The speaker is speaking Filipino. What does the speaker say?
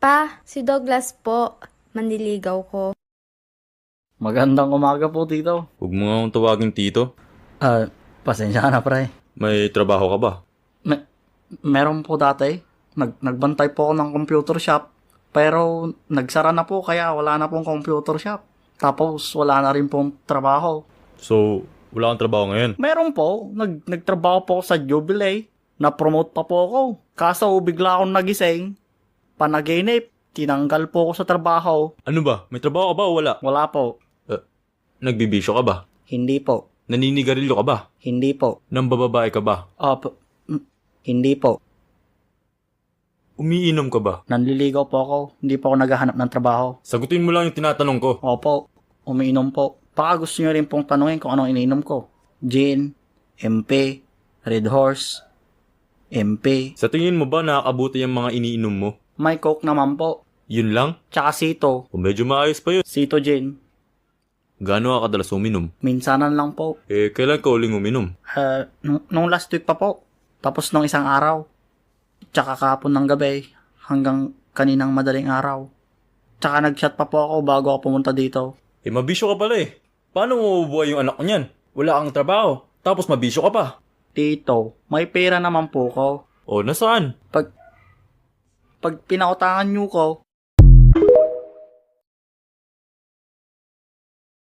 Pa, si Douglas po. Manliligaw ko. Magandang umaga po, tito. Huwag mo nga akong tawagin tito. Pasensya ka na, pre. May trabaho ka ba? Meron po dati. Nagbantay po ako ng computer shop. Pero nagsara na po kaya wala na pong computer shop. Tapos wala na rin pong trabaho. So, wala kang trabaho ngayon? Meron po. Nagtrabaho po ako sa Jubilee. Na-promote pa po ako. Kaso bigla akong nagising. Panaginip. Tinanggal po ako sa trabaho. Ano ba? May trabaho ka ba o wala? Wala po. Nagbibisyo ka ba? Hindi po. Naninigarilyo ka ba? Hindi po. Nambababae ka ba? Hindi po. Umiinom ka ba? Nanliligaw po ako. Hindi po ako naghahanap ng trabaho. Sagutin mo lang yung tinatanong ko. Opo. Umiinom po. Baka gusto nyo rin pong tanungin kung anong iniinom ko. Gin, MP, Red Horse, MP. Sa tingin mo ba nakakabuti yung mga iniinom mo? May Coke naman po. Yun lang? Tsaka Sito. O medyo maayos pa yun. Sito Gin. Gaano ka kadalas uminom? Minsanan lang po. Kailan ka uling uminom? Nung last week pa po. Tapos nung isang araw. Tsaka kahapon ng gabi. Hanggang kaninang madaling araw. Tsaka nag-chat pa po ako bago ako pumunta dito. Mabisyo ka pala eh. Paano mo mabubuhay yung anak ko niyan? Wala kang trabaho. Tapos mabisyo ka pa. Tito, may pera naman po ko. O nasaan? Pag pinautangan nyo ko,